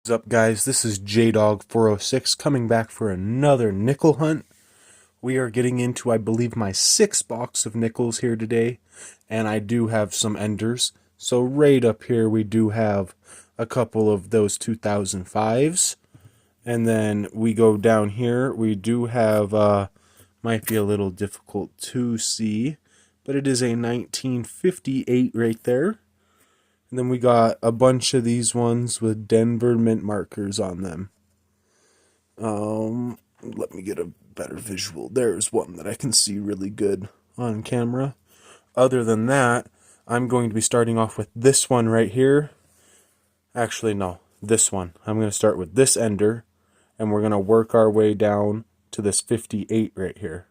What's up, guys? This is JDog406 coming back for another nickel hunt. We are getting into, I believe, my 6th box of nickels here today, and I do have some enders. So right up here we do have a couple of those 2005s, and then we go down here, we do have, might be a little difficult to see, but it is a 1958 right there. And then we got a bunch of these ones with Denver mint markers on them. Let me get a better visual. There's one that I can see really good on camera. Other than that, I'm going to be starting off with this one right here. Actually, no, this one. I'm going to start with this ender, and we're going to work our way down to this 58 right here,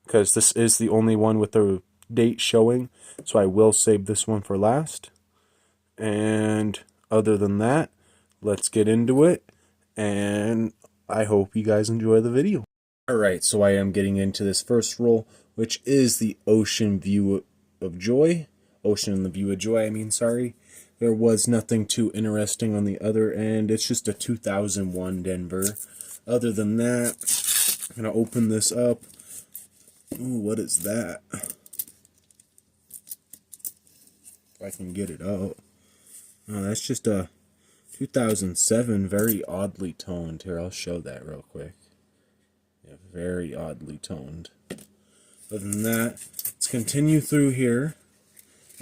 because this is the only one with the date showing, so I will save this one for last. And other than that, let's get into it, and I hope you guys enjoy the video. Alright, so I am getting into this first roll, which is the Ocean View of Joy. Ocean and the View of Joy, I mean, sorry. There was nothing too interesting on the other end. It's just a 2001 Denver. Other than that, I'm going to open this up. Ooh, what is that? If I can get it out. Oh, that's just a 2007, very oddly toned. Here, I'll show that real quick. Yeah, very oddly toned. Other than that, let's continue through here,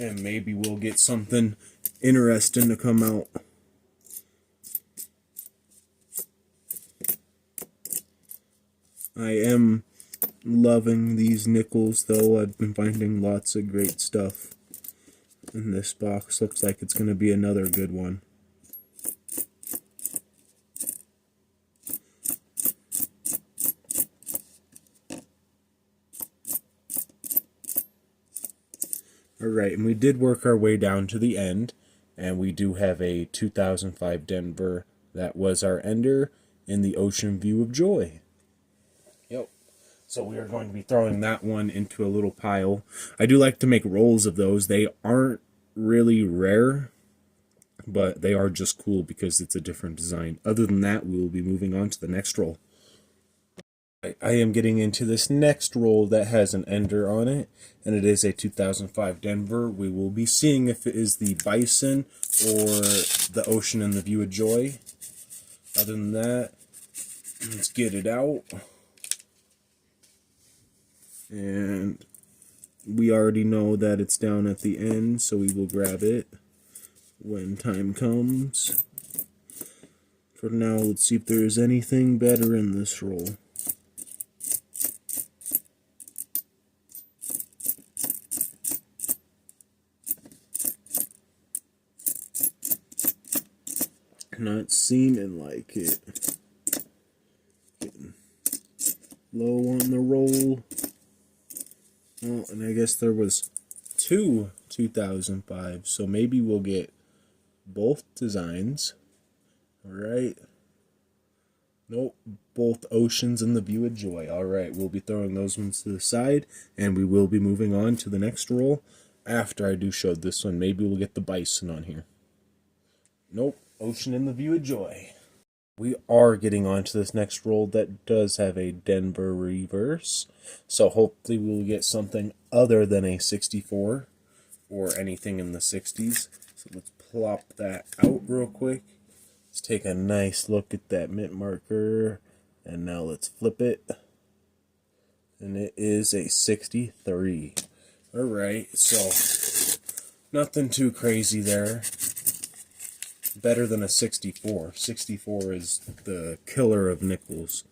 and maybe we'll get something interesting to come out. I am loving these nickels, though. I've been finding lots of great stuff in this box. Looks like it's going to be another good one. Alright, and we did work our way down to the end, and we do have a 2005 Denver that was our ender in the Ocean View of Joy. Yep. So we are going to be throwing that one into a little pile. I do like to make rolls of those. They aren't really rare, but they are just cool because it's a different design. Other than that, we will be moving on to the next roll. I am getting into this next roll that has an ender on it, and it is a 2005 Denver. We will be seeing if it is the Bison or the Ocean and the View of Joy. Other than that, let's get it out. And we already know that it's down at the end, so we will grab it when time comes. For now, let's see if there is anything better in this roll. Not seeming like it. Getting low on the roll. Oh, and I guess there was two 2005, so maybe we'll get both designs. Alright. Nope, both Oceans and the View of Joy. Alright, we'll be throwing those ones to the side, and we will be moving on to the next roll after I do show this one. Maybe we'll get the Bison on here. Nope, Ocean and the View of Joy. We are getting on to this next roll that does have a Denver reverse, so hopefully we'll get something other than a 64 or anything in the 60s. So let's plop that out real quick. Let's take a nice look at that mint marker, and now let's flip it, and it is a 63. Alright, so nothing too crazy there. Better than a 64. 64 is the killer of nickels.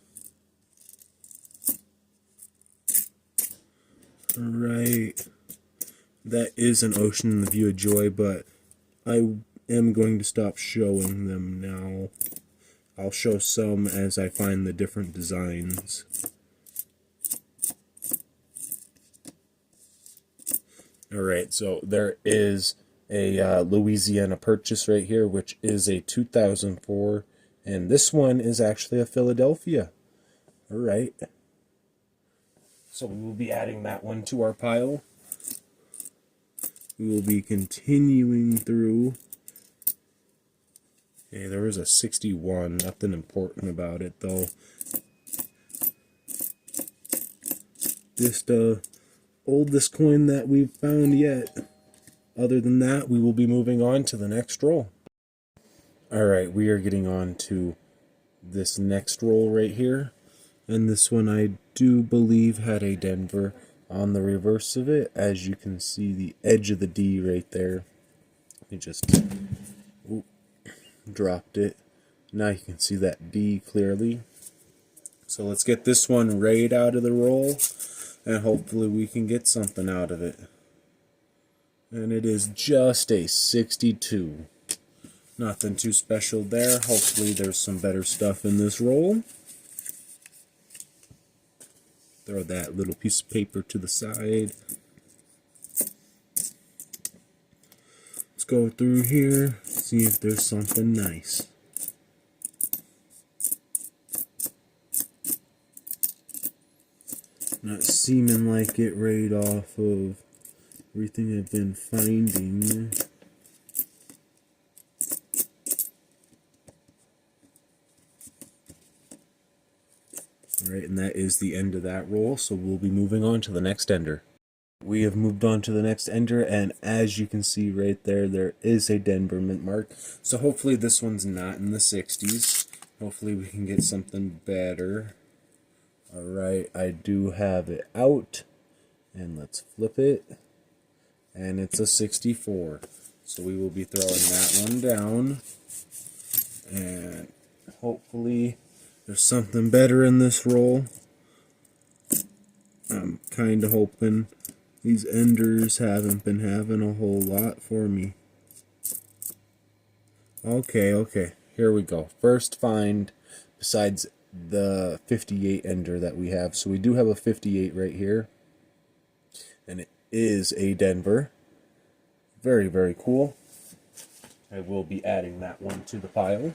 Alright. That is an Ocean and the View of Joy, but I am going to stop showing them now. I'll show some as I find the different designs. Alright, so there is a Louisiana Purchase right here, which is a 2004, and this one is actually a Philadelphia. Alright, so we will be adding that one to our pile. We will be continuing through Okay, there was a 61, nothing important about it though. Just the oldest coin that we've found yet. Other than that, we will be moving on to the next roll. Alright, we are getting on to this next roll right here. And this one I do believe had a Denver on the reverse of it. As you can see, the edge of the D right there. It just dropped it. Now you can see that D clearly. So let's get this one right out of the roll, and hopefully we can get something out of it. And it is just a 62. Nothing too special there. Hopefully there's some better stuff in this roll. Throw that little piece of paper to the side. Let's go through here, see if there's something nice. Not seeming like it right off of everything I've been finding. Alright, and that is the end of that roll, so we'll be moving on to the next ender. We have moved on to the next ender, and as you can see right there, there is a Denver mint mark. So hopefully this one's not in the 60s. Hopefully we can get something better. Alright, I do have it out, and let's flip it, and it's a 64. So we will be throwing that one down, and hopefully there's something better in this roll. I'm kind of hoping. These enders haven't been having a whole lot for me. Okay, here we go. First find besides the 58 ender that we have. So we do have a 58 right here, and it is a Denver. Very, very cool. I will be adding that one to the pile.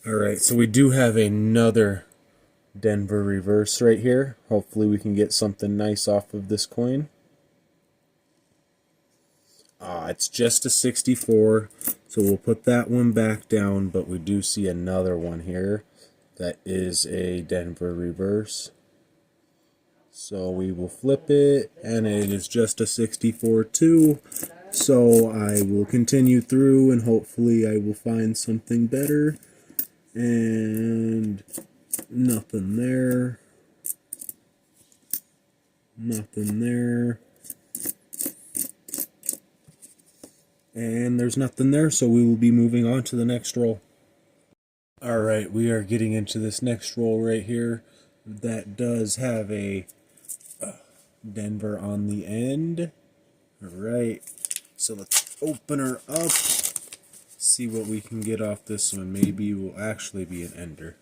Alright, so we do have another Denver reverse right here. Hopefully we can get something nice off of this coin. It's just a 64, so we'll put that one back down, but we do see another one here that is a Denver reverse. So we will flip it, and it is just a 64 too. So I will continue through, and hopefully I will find something better. And nothing there. Nothing there. And there's nothing there, so we will be moving on to the next roll. Alright, we are getting into this next roll right here. That does have a Denver on the end. Alright, so let's open her up. See what we can get off this one. Maybe it will actually be an ender.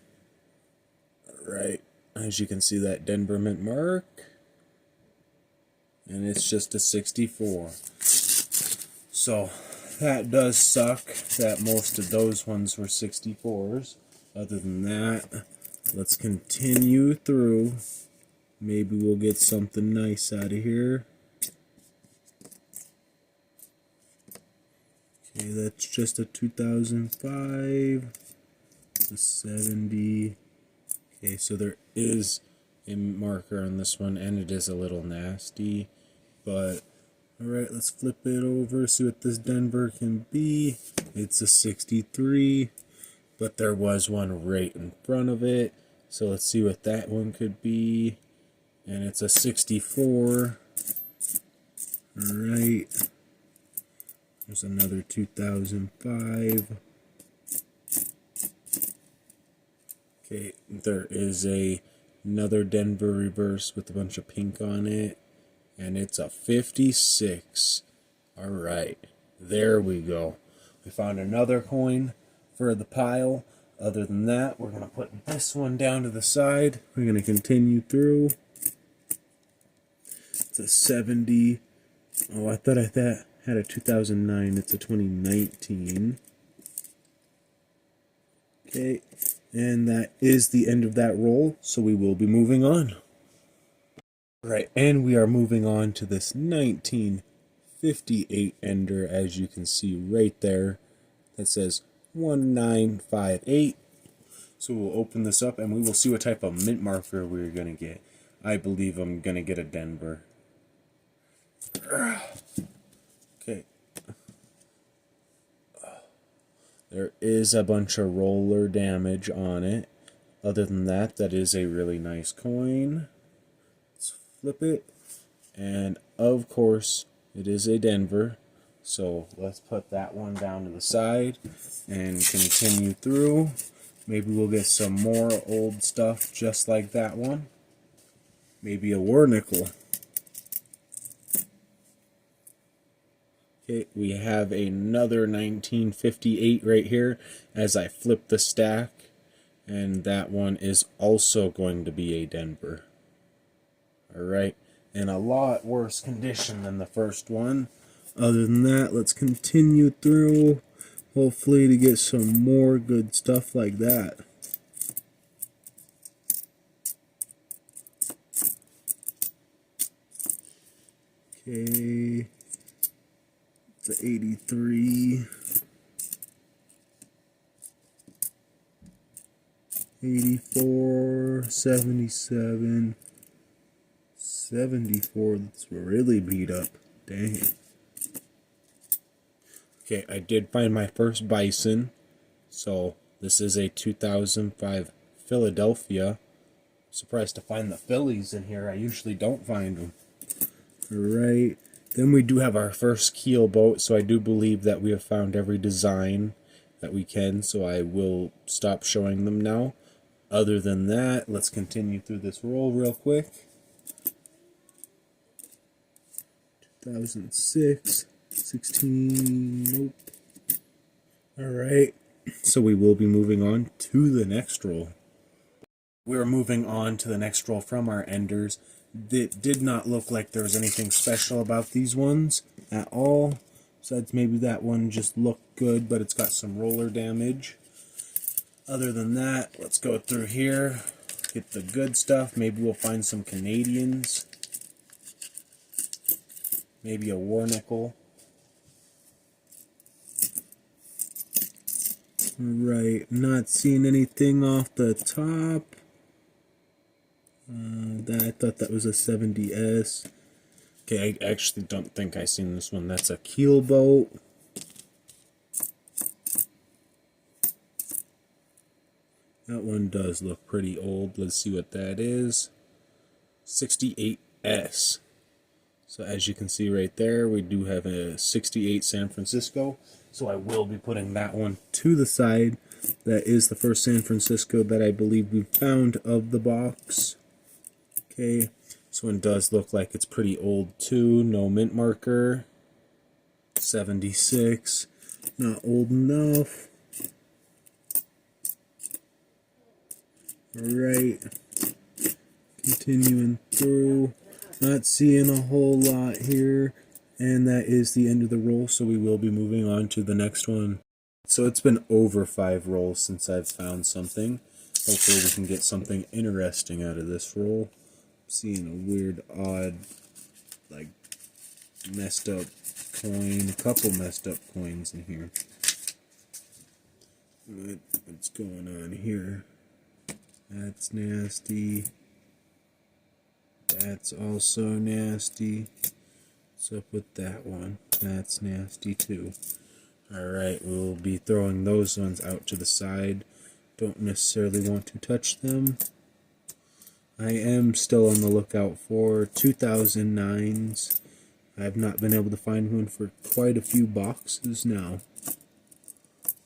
Alright, as you can see, that Denver mint mark. And it's just a 64. So that does suck that most of those ones were 64s. Other than that, let's continue through. Maybe we'll get something nice out of here. Okay, that's just a 2005. A 70. Okay, so there is a marker on this one, and it is a little nasty. But alright, let's flip it over, see what this Denver can be. It's a 63, but there was one right in front of it. So let's see what that one could be. And it's a 64. Alright. There's another 2005. Okay, there is another Denver reverse with a bunch of pink on it. And it's a 56. Alright, there we go. We found another coin for the pile. Other than that, we're going to put this one down to the side. We're going to continue through. It's a 70. Oh, I thought had a 2009. It's a 2019. Okay, and that is the end of that roll, so we will be moving on. Right, and we are moving on to this 1950 1958 Ender, as you can see right there. That says 1958. So we'll open this up and we will see what type of mint marker we're going to get. I believe I'm going to get a Denver. Okay. There is a bunch of roller damage on it. Other than that, that is a really nice coin. Let's flip it. And of course, it is a Denver. So let's put that one down to the side and continue through. Maybe we'll get some more old stuff just like that one. Maybe a war nickel. Okay, we have another 1958 right here as I flip the stack. And that one is also going to be a Denver. Alright, in a lot worse condition than the first one. Other than that, let's continue through. Hopefully to get some more good stuff like that. Okay. It's an 83. 84, 77, 74, that's really beat up. Dang. Okay, I did find my first bison. So this is a 2005 Philadelphia. Surprised to find the Phillies in here. I usually don't find them. Alright, then we do have our first keel boat, so I do believe that we have found every design that we can, so I will stop showing them now. Other than that, let's continue through this roll real quick. 2006, 16, nope. Alright, so we will be moving on to the next roll. We're moving on to the next roll from our enders. It did not look like there was anything special about these ones at all. Besides maybe that one just looked good, but it's got some roller damage. Other than that, let's go through here, get the good stuff. Maybe we'll find some Canadians. Maybe a war nickel. Right, not seeing anything off the top. I thought that was a 70S. Okay, I actually don't think I've seen this one. That's a keel boat. That one does look pretty old. Let's see what that is. 68S. So as you can see right there, we do have a 68 San Francisco. So I will be putting that one to the side. That is the first San Francisco that I believe we found of the box. Okay, this one does look like it's pretty old too. No mint marker. 76. Not old enough. Alright, continuing through, not seeing a whole lot here, and that is the end of the roll, so we will be moving on to the next one. So it's been over 5 rolls since I've found something. Hopefully we can get something interesting out of this roll. I'm seeing a weird, odd, like, messed up coin, a couple messed up coins in here. What's going on here? That's nasty. That's also nasty. What's up with that one? That's nasty too. Alright, we'll be throwing those ones out to the side. Don't necessarily want to touch them. I am still on the lookout for 2009s. I've not been able to find one for quite a few boxes now.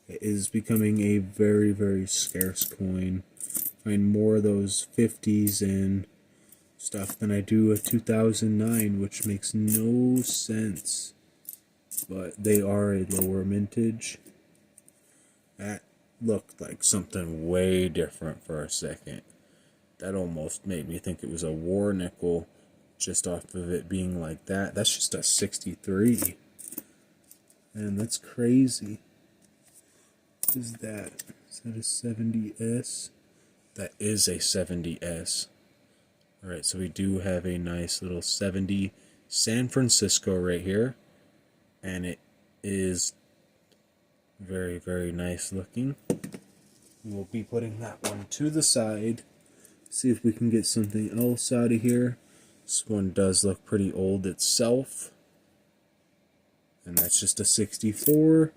It is becoming a very, very scarce coin. Find more of those 50s and stuff than I do a 2009, which makes no sense. But they are a lower mintage. That looked like something way different for a second. That almost made me think it was a war nickel just off of it being like that. That's just a 63. And that's crazy. What is that? Is that a 70S? That is a 70S. Alright, so we do have a nice little 70 San Francisco right here. and it is very, very nice looking. We'll be putting that one to the side. See if we can get something else out of here. This one does look pretty old itself. And that's just a 64.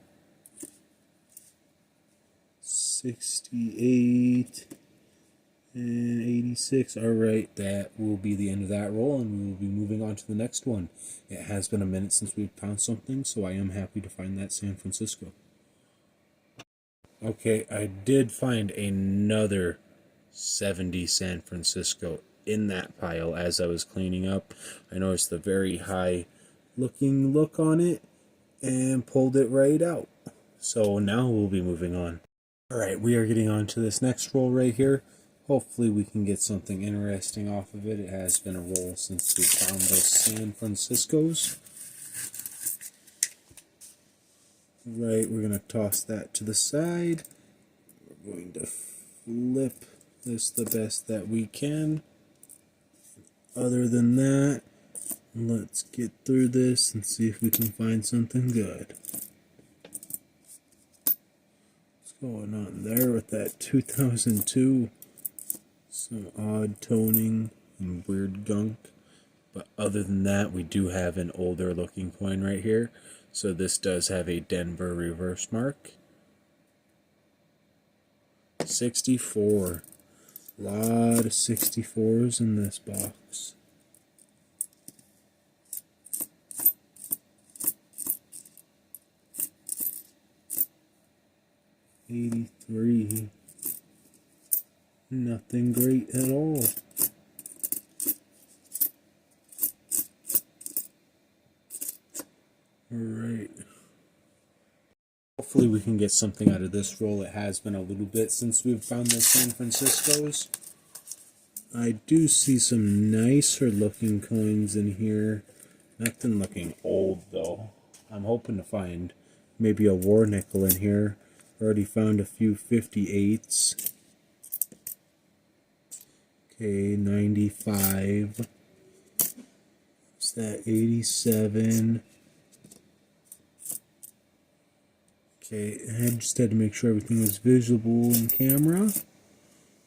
68. And 86. Alright, that will be the end of that roll, and we will be moving on to the next one. It has been a minute since we've found something, so I am happy to find that San Francisco. Okay, I did find another 70 San Francisco in that pile as I was cleaning up. I noticed the very high looking look on it and pulled it right out. So now we'll be moving on. Alright, we are getting on to this next roll right here. Hopefully we can get something interesting off of it. It has been a roll since we found those San Franciscos. Right, we're going to toss that to the side. We're going to flip this the best that we can. Other than that, let's get through this and see if we can find something good. What's going on there with that 2002? Some odd toning and weird gunk. But other than that, we do have an older looking coin right here. So this does have a Denver reverse mark. 64. A lot of 64s in this box. $83. Nothing great at all. Alright. Hopefully we can get something out of this roll. It has been a little bit since we've found the San Franciscos. I do see some nicer looking coins in here. Nothing looking old though. I'm hoping to find maybe a war nickel in here. Already found a few 58s. Okay, 95. What's that? 87. Okay, I just had to make sure everything was visible in camera.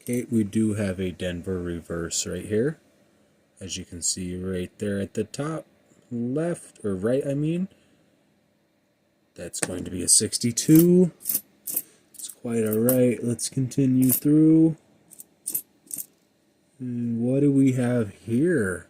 Okay, we do have a Denver reverse right here. As you can see right there at the top left, or right I mean. That's going to be a 62. It's quite alright. Let's continue through. And what do we have here?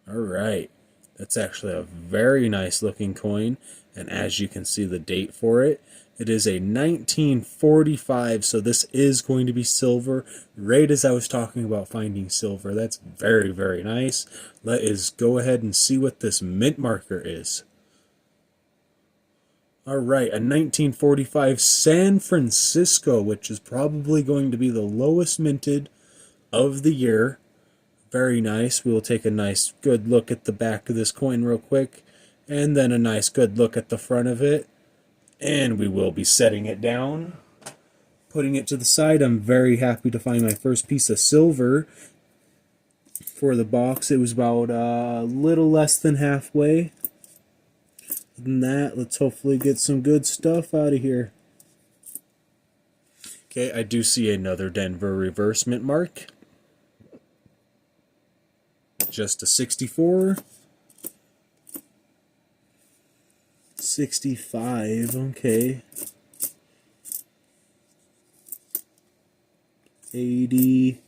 Alright. That's actually a very nice looking coin. And as you can see the date for it, it is a 1945, so this is going to be silver, right as I was talking about finding silver. That's very, very nice. Let us go ahead and see what this mint marker is. Alright, a 1945 San Francisco, which is probably going to be the lowest minted of the year. Very nice. We will take a nice good look at the back of this coin real quick, and then a nice good look at the front of it. And we will be setting it down, putting it to the side. I'm very happy to find my first piece of silver for the box. It was about a little less than halfway. Other than that, let's hopefully get some good stuff out of here. Okay, I do see another Denver reverse mint mark. Just a 64. 65, okay. 80.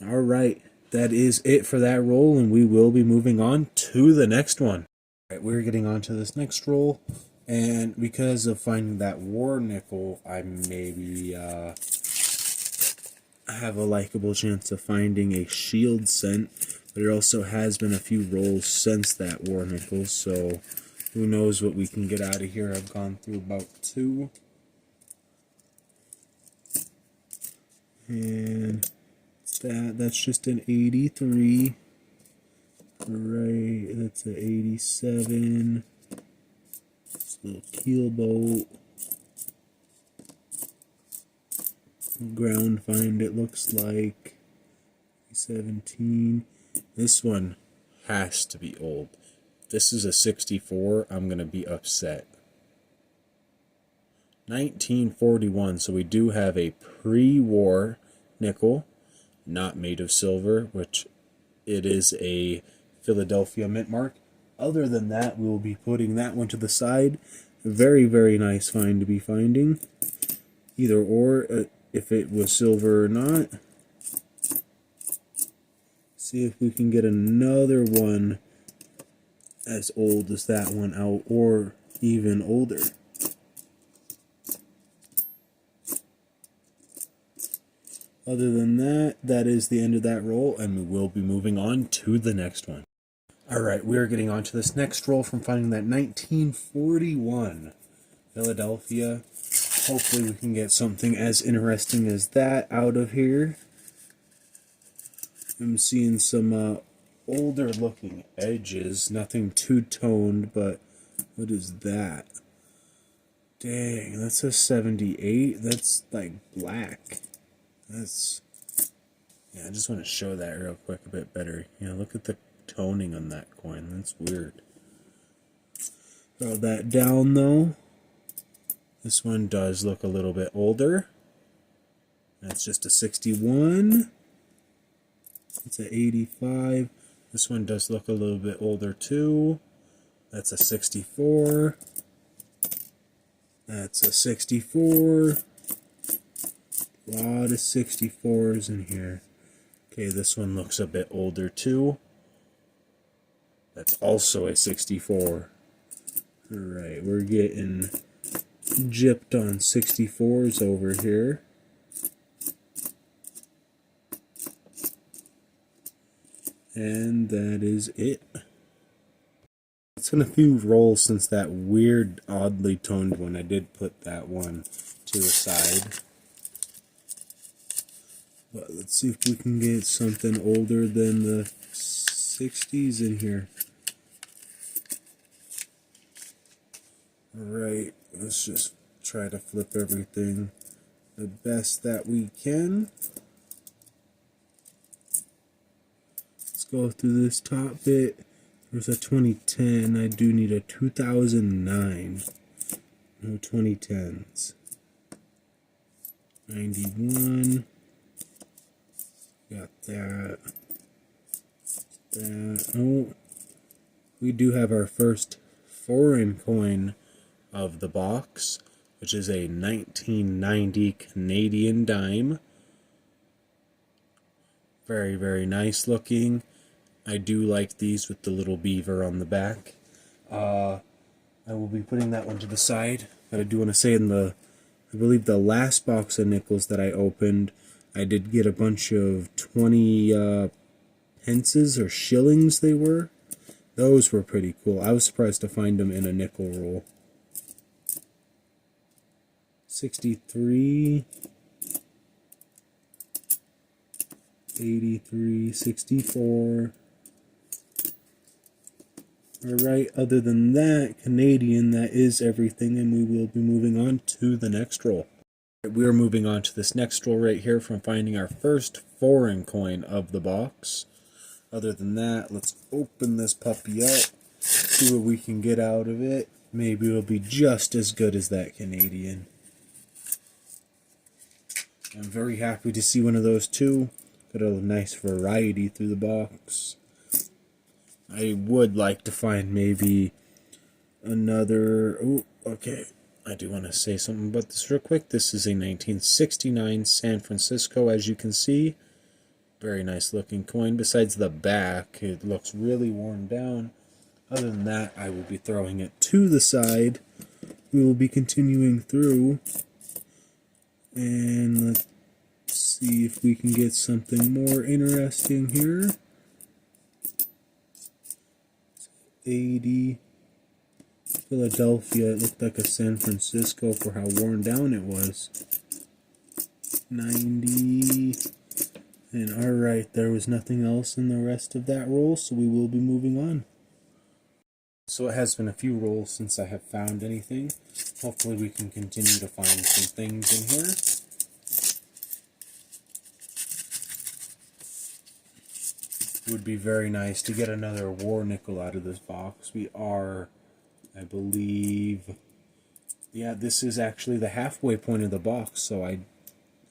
Alright, that is it for that roll, and we will be moving on to the next one. Alright, we're getting on to this next roll, and because of finding that war nickel, I maybe have a likable chance of finding a shield cent, but it also has been a few rolls since that war nickel, so who knows what we can get out of here. I've gone through about 2. And that's just an 83. Right, that's an 87. This little keel boat. Ground find, it looks like. 17. This one has to be old. this is a 64, I'm going to be upset. 1941, so we do have a pre-war nickel, not made of silver, which it is a Philadelphia mint mark. Other than that, we will be putting that one to the side. Very, very nice find to be finding. Either or, if it was silver or not. See if we can get another one as old as that one out, or even older. Other than that, that is the end of that roll, and we will be moving on to the next one. Alright, we are getting on to this next roll from finding that 1941 Philadelphia. Hopefully we can get something as interesting as that out of here. I'm seeing some older looking edges, nothing two-toned, but what is that? Dang, that's a 78. That's like black. That's, yeah, I just want to show that real quick a bit better. Yeah, look at the toning on that coin. That's weird. Throw that down though. This one does look a little bit older. That's just a 61. It's an 85. This one does look a little bit older too. That's a 64. That's a 64. A lot of 64s in here. Okay, this one looks a bit older too. That's also a 64. Alright, we're getting gypped on 64s over here. And that is it. It's been a few rolls since that weird, oddly toned one. I did put that one to the side. But let's see if we can get something older than the 60s in here. Alright, let's just try to flip everything the best that we can. Let's go through this top bit. There's a 2010. I do need a 2009. No 2010s. 91. Got that. That. Oh, we do have our first foreign coin of the box, which is a 1990 Canadian dime. Very, very nice looking. I do like these with the little beaver on the back. I will be putting that one to the side, but I do want to say I believe the last box of nickels that I opened, I did get a bunch of 20 pences or shillings they were. Those were pretty cool. I was surprised to find them in a nickel roll. 63, 83, 64. Alright, other than that, Canadian, that is everything, and we will be moving on to the next roll. We are moving on to this next roll right here from finding our first foreign coin of the box. Other than that, let's open this puppy up, see what we can get out of it. Maybe it'll be just as good as that Canadian. I'm very happy to see one of those too. Got a nice variety through the box. I would like to find maybe another... Oh, okay. I do want to say something about this real quick. This is a 1969 San Francisco, as you can see. Very nice looking coin. Besides the back, it looks really worn down. Other than that, I will be throwing it to the side. We will be continuing through. And let's see if we can get something more interesting here. 80. Philadelphia. It looked like a San Francisco for how worn down it was. 90. And alright, there was nothing else in the rest of that roll, so we will be moving on. So it has been a few rolls since I have found anything. Hopefully we can continue to find some things in here. would be very nice to get another war nickel out of this box. We are, I believe, yeah, this is actually the halfway point of the box, so I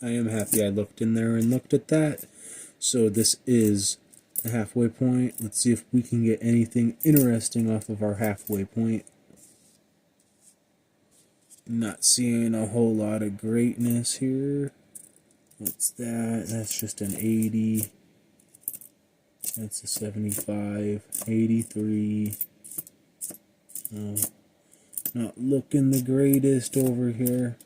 am happy I looked in there and looked at that. So this is the halfway point. Let's see if we can get anything interesting off of our halfway point. Not seeing a whole lot of greatness here. What's that? That's just an 80. That's a 75. 83. Not looking the greatest over here.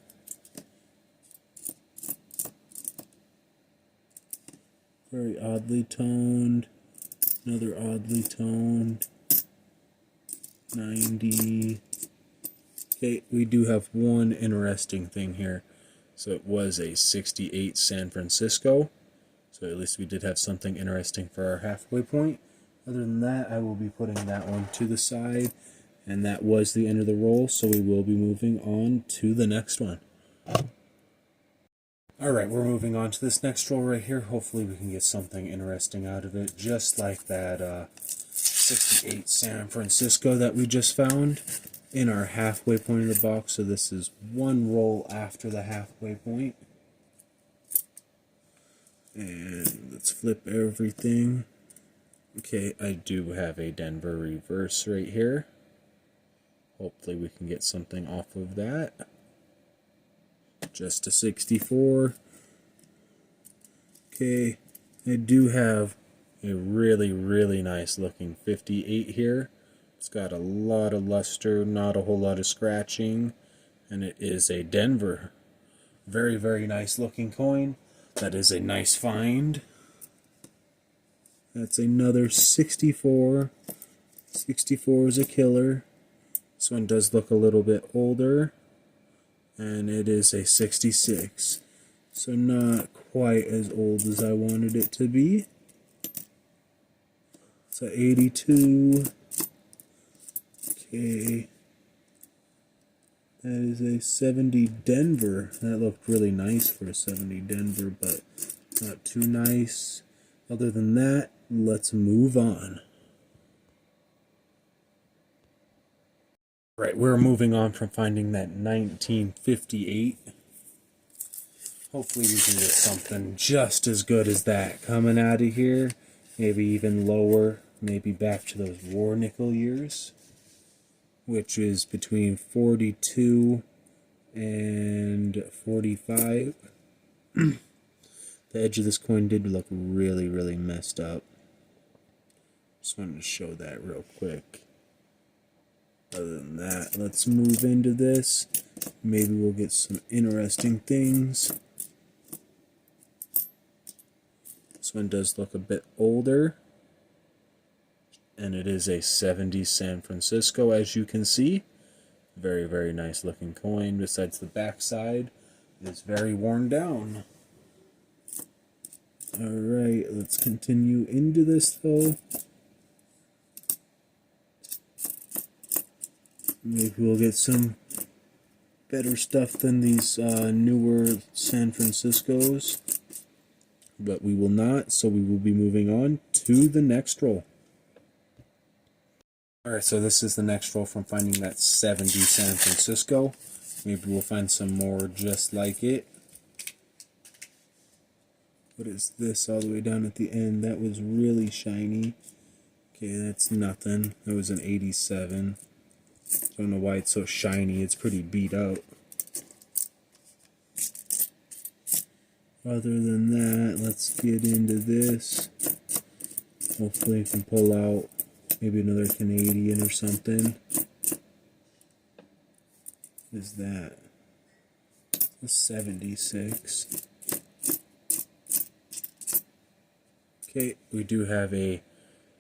Very oddly toned. Another oddly toned. 90. Okay, we do have one interesting thing here. So it was a 68 San Francisco. So at least we did have something interesting for our halfway point. Other than that, I will be putting that one to the side. And that was the end of the roll, so we will be moving on to the next one. Alright, we're moving on to this next roll right here. Hopefully we can get something interesting out of it, just like that 68 San Francisco that we just found in our halfway point of the box. So this is one roll after the halfway point. And let's flip everything. Okay, I do have a Denver reverse right here. Hopefully we can get something off of that. Just a 64. Okay, I do have a really, really nice looking 58 here. It's got a lot of luster, not a whole lot of scratching, and it is a Denver. Very, very nice looking coin. That is a nice find. That's another 64. 64 is a killer. This one does look a little bit older, and it is a 66. So not quite as old as I wanted it to be. It's a 82. Okay. That is a 70 Denver. That looked really nice for a 70 Denver, but not too nice. Other than that, let's move on. Right, we're moving on from finding that 1958. Hopefully we can get something just as good as that coming out of here. Maybe even lower, maybe back to those war nickel years, which is between 42 and 45. The edge of this coin did look really, really messed up. Just wanted to show that real quick. Other than that, let's move into this. Maybe we'll get some interesting things. This one does look a bit older. And it is a 70 San Francisco, as you can see. Very, very nice looking coin. Besides the back side, it's very worn down. Alright, let's continue into this though. Maybe we'll get some better stuff than these newer San Franciscos. But we will not, so we will be moving on to the next roll. Alright, so this is the next roll from finding that 70 San Francisco. Maybe we'll find some more just like it. What is this all the way down at the end? That was really shiny. Okay, that's nothing. That was an 87. Don't know why it's so shiny. It's pretty beat out. Other than that, let's get into this. Hopefully we can pull out maybe another Canadian or something. What is that? A 76. Okay, we do have a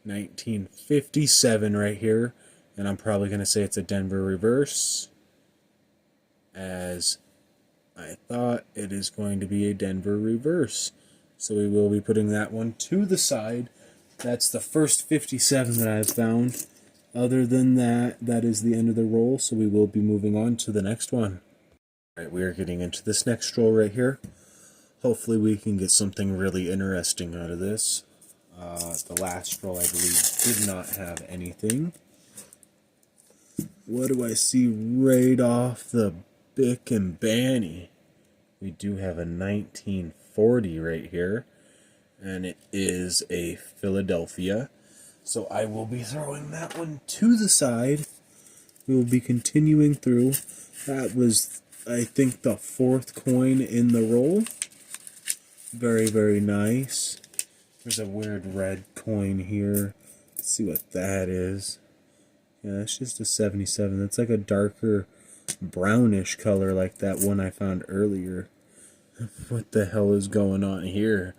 1957 right here. And I'm probably going to say it's a Denver reverse, as I thought it is going to be a Denver reverse. So we will be putting that one to the side. That's the first 57 that I've found. Other than that, that is the end of the roll, so we will be moving on to the next one. Alright, we are getting into this next roll right here. Hopefully we can get something really interesting out of this. The last roll, I believe, did not have anything. What do I see right off the Bic and Banny? We do have a 1940 right here, and it is a Philadelphia. So I will be throwing that one to the side. We will be continuing through. That was, I think, the fourth coin in the roll. Very, very nice. There's a weird red coin here. Let's see what that is. Yeah, it's just a 77. That's like a darker brownish color like that one I found earlier. What the hell is going on here?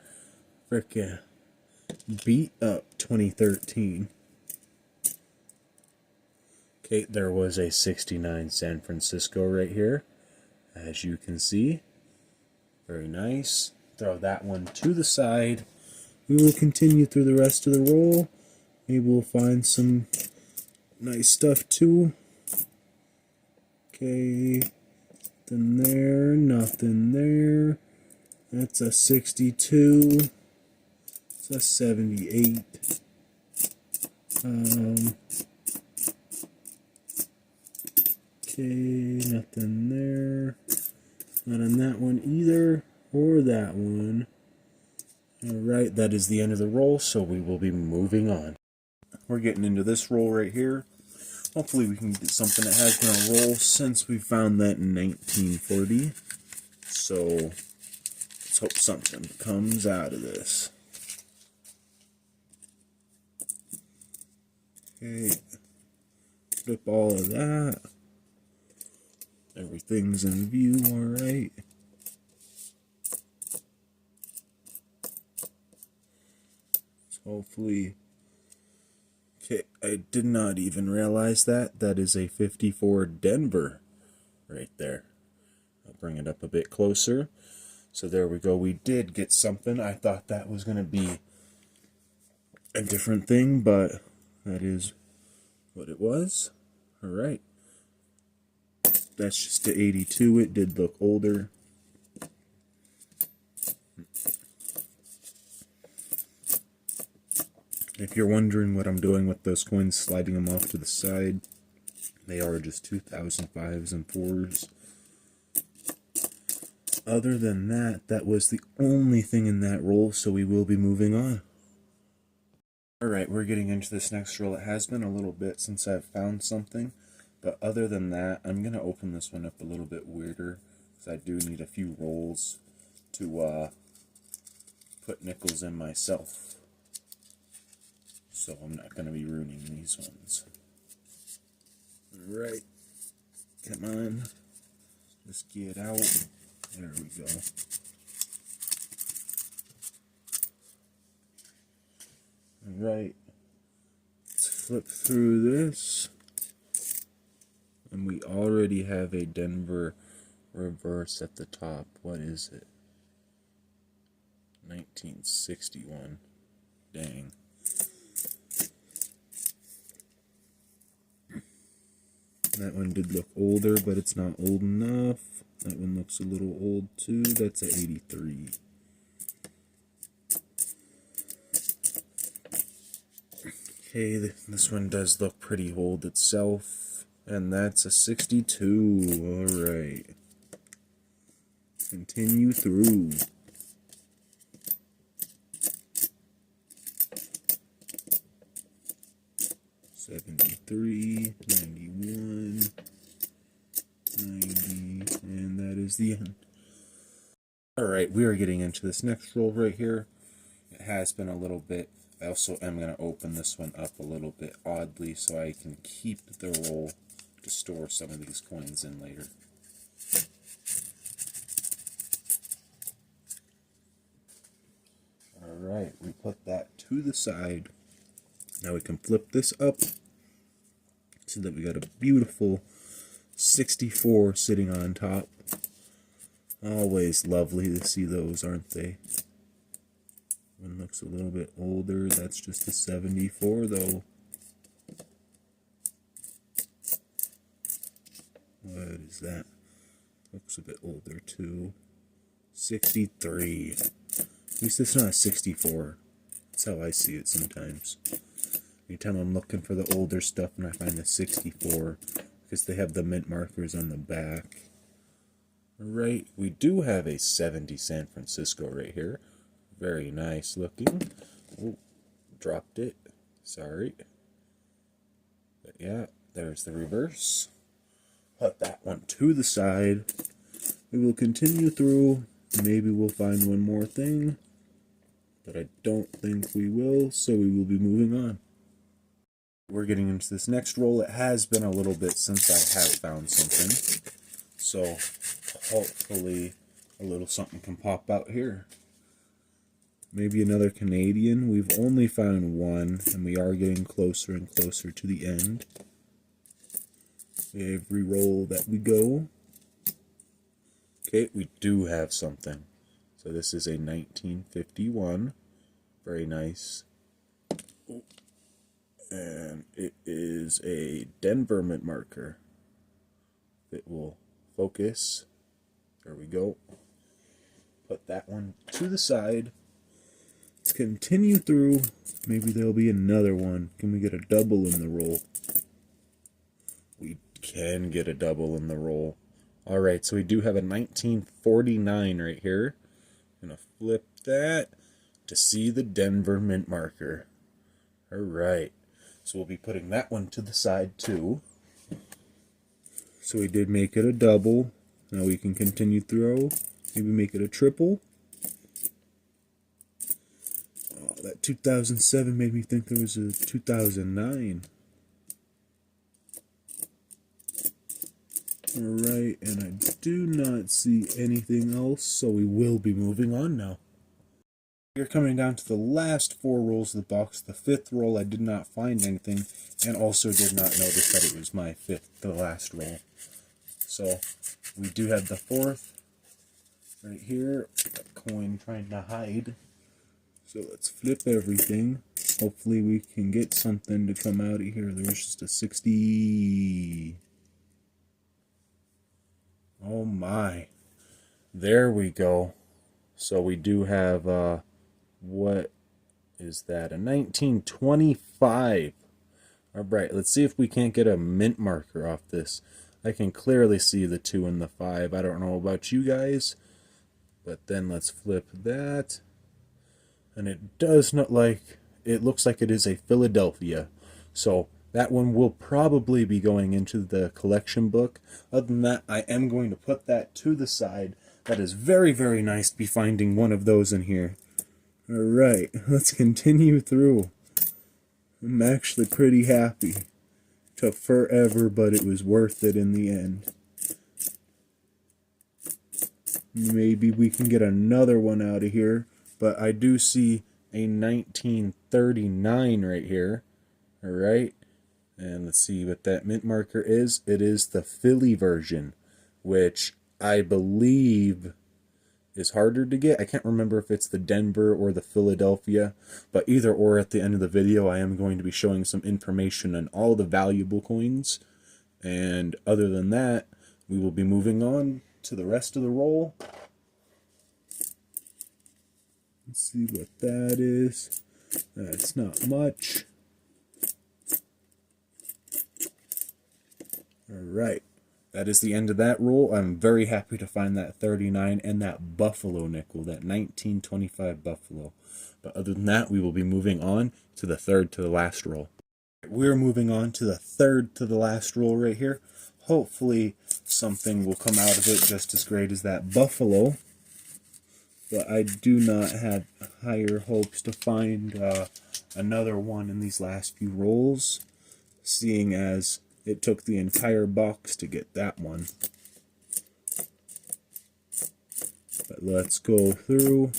Frickin' beat up 2013. Okay, there was a 69 San Francisco right here, as you can see. Very nice. Throw that one to the side. We will continue through the rest of the roll. Maybe we'll find some nice stuff too. Okay, nothing there, nothing there. That's a 62. It's a 78. Okay, nothing there. Not on that one either, or that one. Alright, that is the end of the roll, so we will be moving on. We're getting into this roll right here. Hopefully we can get something that has been a roll since we found that in 1940. So, let's hope something comes out of this. Okay, flip all of that. Everything's in view, alright. Hopefully. Okay, I did not even realize that. That is a 54 Denver right there. I'll bring it up a bit closer. So there we go. We did get something. I thought that was going to be a different thing, but that is what it was. Alright. That's just the 82. It did look older. If you're wondering what I'm doing with those coins, sliding them off to the side, they are just 2005s and 4s. Other than that, that was the only thing in that roll, so we will be moving on. Alright, we're getting into this next roll. It has been a little bit since I've found something, but other than that, I'm going to open this one up a little bit weirder, because I do need a few rolls to put nickels in myself. So I'm not going to be ruining these ones. Alright. Come on. Just get out. There we go. Alright. Let's flip through this. And we already have a Denver reverse at the top. What is it? 1961. Dang. That one did look older, but it's not old enough. That one looks a little old too. That's a 83. Okay, this one does look pretty old itself. And that's a 62. Alright. Continue through. '73, 91, 90, and that is the end. Alright, we are getting into this next roll right here. It has been a little bit. I also am going to open this one up a little bit oddly so I can keep the roll to store some of these coins in later. Alright, we put that to the side. Now we can flip this up so that we got a beautiful 64 sitting on top. Always lovely to see those, aren't they? One looks a little bit older. That's just a 74 though. What is that? Looks a bit older too. 63. At least it's not a 64. That's how I see it sometimes. Anytime I'm looking for the older stuff and I find the 64, because they have the mint markers on the back. Right, we do have a 70 San Francisco right here. Very nice looking. Oh, dropped it. Sorry. But yeah, there's the reverse. Put that one to the side. We will continue through. Maybe we'll find one more thing. But I don't think we will, so we will be moving on. We're getting into this next roll. It has been a little bit since I have found something. So hopefully a little something can pop out here. Maybe another Canadian. We've only found one, and we are getting closer and closer to the end. Every roll that we go. Okay, we do have something. So this is a 1951. Very nice. And it is a Denver mint marker. It will focus. There we go. Put that one to the side. Let's continue through. Maybe there'll be another one. Can we get a double in the roll? We can get a double in the roll. Alright, so we do have a 1949 right here. I'm going to flip that to see the Denver mint marker. Alright, so we'll be putting that one to the side too. So we did make it a double. Now we can continue through. Maybe make it a triple. Oh, that 2007 made me think there was a 2009. Alright, and I do not see anything else, so we will be moving on now. We're coming down to the last 4 rolls of the box. The 5th roll I did not find anything, and also did not notice that it was my 5th, the last roll. So, we do have the 4th right here, that coin trying to hide. So let's flip everything. Hopefully we can get something to come out of here. There's just a 60. Oh my. There we go. So we do have, what is that? A 1925. Alright, let's see if we can't get a mint marker off this. I can clearly see the 2 and the 5. I don't know about you guys. But then let's flip that. And it does not like, it looks like it is a Philadelphia. So that one will probably be going into the collection book. Other than that, I am going to put that to the side. That is very, very nice to be finding one of those in here. Alright, let's continue through. I'm actually pretty happy. Took forever, but it was worth it in the end. Maybe we can get another one out of here. But I do see a 1939 right here. Alright. And let's see what that mint marker is. It is the Philly version, which I believe is harder to get. I can't remember if it's the Denver or the Philadelphia, but either or, at the end of the video I am going to be showing some information on all the valuable coins. And other than that, we will be moving on to the rest of the roll. Let's see what that is. That's not much. Alright, that is the end of that roll. I'm very happy to find that 39 and that Buffalo nickel, that 1925 Buffalo. But other than that, we will be moving on to the third to the last roll. We're moving on to the third to the last roll right here. Hopefully something will come out of it just as great as that Buffalo. But I do not have higher hopes to find another one in these last few rolls, seeing as it took the entire box to get that one. But let's go through.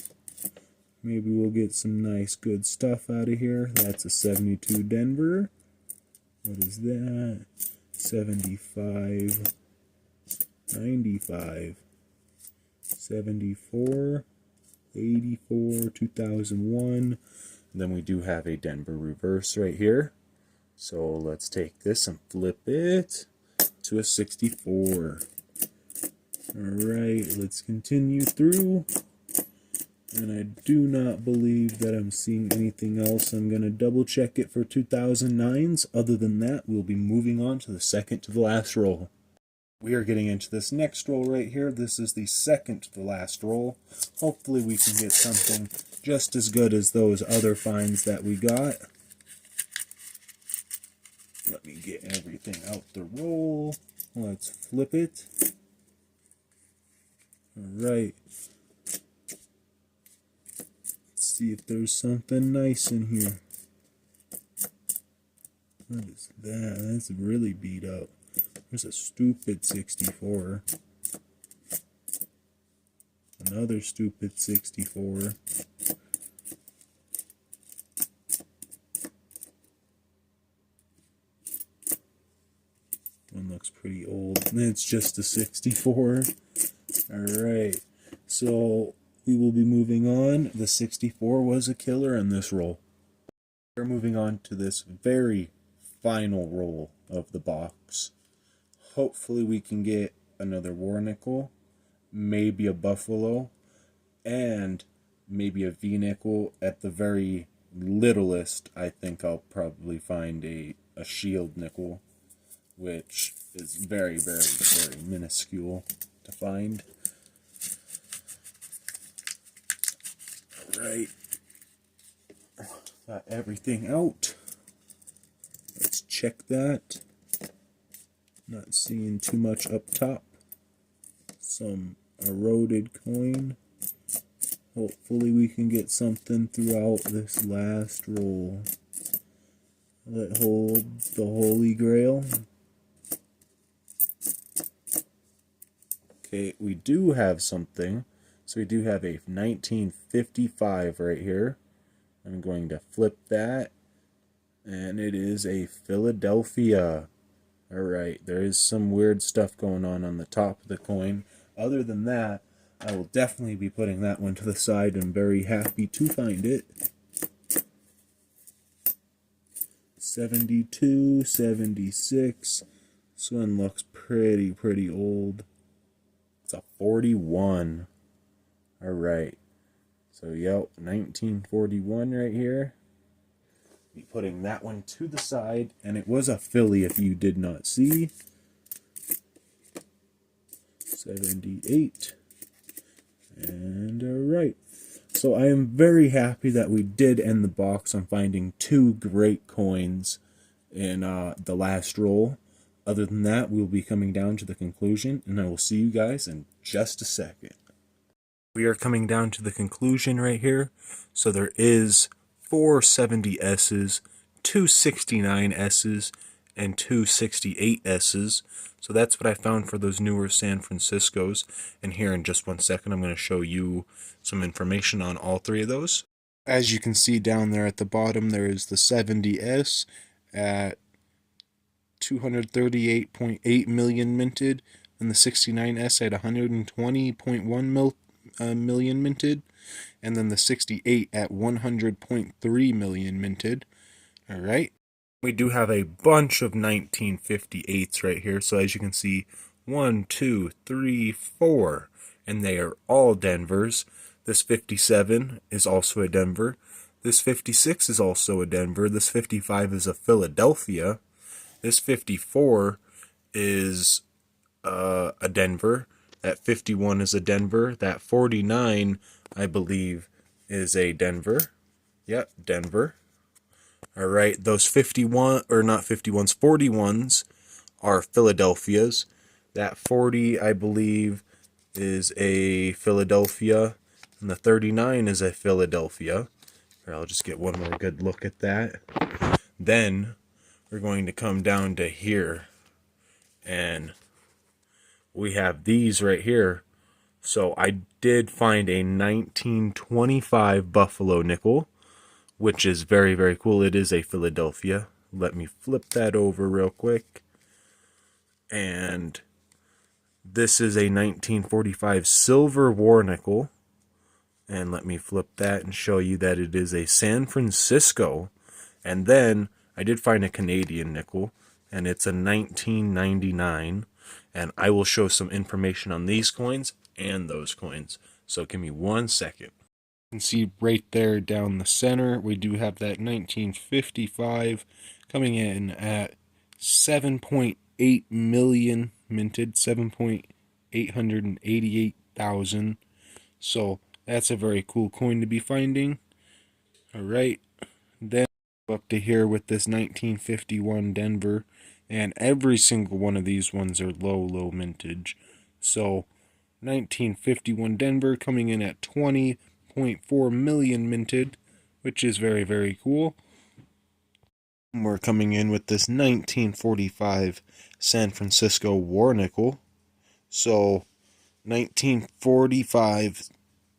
Maybe we'll get some nice good stuff out of here. That's a 72 Denver. What is that? 75, 95, 74, 84, 2001. And then we do have a Denver reverse right here. So let's take this and flip it to a 64. Alright, let's continue through. And I do not believe that I'm seeing anything else. I'm going to double check it for 2009s. Other than that, we'll be moving on to the second to the last roll. We are getting into this next roll right here. This is the second to the last roll. Hopefully we can get something just as good as those other finds that we got. Let me get everything out the roll. Let's flip it. Alright. Let's see if there's something nice in here. What is that? That's really beat up. There's a stupid 64. Another stupid 64. One looks pretty old. It's just a 64. Alright. So we will be moving on. The 64 was a killer in this roll. We're moving on to this very final roll of the box. Hopefully we can get another war nickel, maybe a buffalo, and maybe a V nickel. At the very littlest, I think I'll probably find a shield nickel, which is very, very, very minuscule to find. Alright. Got everything out. Let's check that. Not seeing too much up top. Some eroded coin. Hopefully we can get something throughout this last roll that hold the Holy Grail. Okay, we do have something. So we do have a 1955 right here. I'm going to flip that. And it is a Philadelphia. Alright, there is some weird stuff going on the top of the coin. Other than that, I will definitely be putting that one to the side. I'm very happy to find it. 72, 76. This one looks pretty old. It's a 41. Alright. So, yep, 1941 right here. Be putting that one to the side, and it was a Philly if you did not see. 78. And alright. So I am very happy that we did end the box on finding two great coins in the last roll. Other than that, we'll be coming down to the conclusion, and I will see you guys in just a second. We are coming down to the conclusion right here. So there is 4 70S's, 2 69S's, and 2 68S's. So that's what I found for those newer San Franciscos. And here in just 1 second, I'm going to show you some information on all three of those. As you can see down there at the bottom, there is the 70S at 238.8 million minted, and the 69S at 120.1 million minted, and then the 68 at 100.3 million minted. Alright. We do have a bunch of 1958s right here. So as you can see, 1, 2, 3, 4, and they are all Denvers. This 57 is also a Denver. This 56 is also a Denver. This 55 is a Philadelphia. This 54 is a Denver. That 51 is a Denver. That 49, I believe, is a Denver. Yep, Denver. Alright, those 51, or not 51s, 41s are Philadelphias. That 40, I believe, is a Philadelphia. And the 39 is a Philadelphia. Here, I'll just get one more good look at that. Then, we're going to come down to here. And we have these right here. So I did find a 1925 Buffalo nickel, which is very, very cool. It is a Philadelphia. Let me flip that over real quick. And this is a 1945 silver war nickel. And let me flip that and show you that it is a San Francisco. And then I did find a Canadian nickel, and it's a 1999. And I will show some information on these coins and those coins. So give me 1 second. can see right there down the center, we do have that 1955 coming in at 7.8 million minted, 7,888,000. So that's a very cool coin to be finding. All right, then up to here with this 1951 Denver, and every single one of these ones are low mintage. So 1951 Denver coming in at 20.4 million minted, which is very cool. We're coming in with this 1945 San Francisco War Nickel. So 1945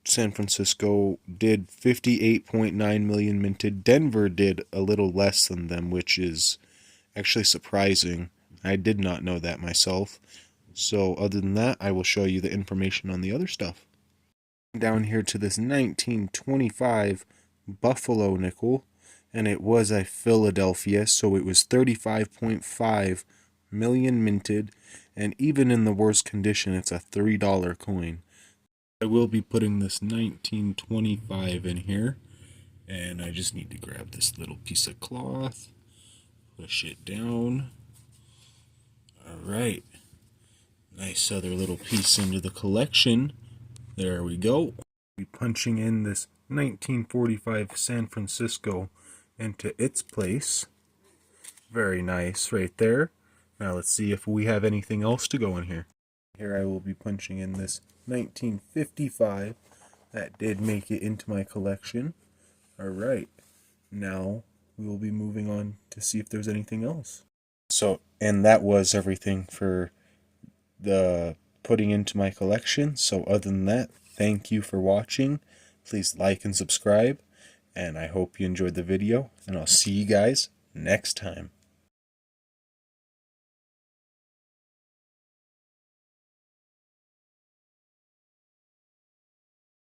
San Francisco did 58.9 million minted. Denver did a little less than them, which is actually surprising. I did not know that myself. So other than that, I will show you the information on the other stuff. Down here to this 1925 Buffalo nickel, and it was a Philadelphia, so it was 35.5 million minted, and even in the worst condition, it's a $3 coin. I will be putting this 1925 in here, and I just need to grab this little piece of cloth, push it down. Alright, nice other little piece into the collection. There we go. Be punching in this 1945 San Francisco into its place. Very nice right there. Now let's see if we have anything else to go in here. Here I will be punching in this 1955. That did make it into my collection. Alright, now we will be moving on to see if there's anything else. So, and that was everything for the putting into my collection. So other than that, thank you for watching. Please like and subscribe, and I hope you enjoyed the video, and I'll see you guys next time.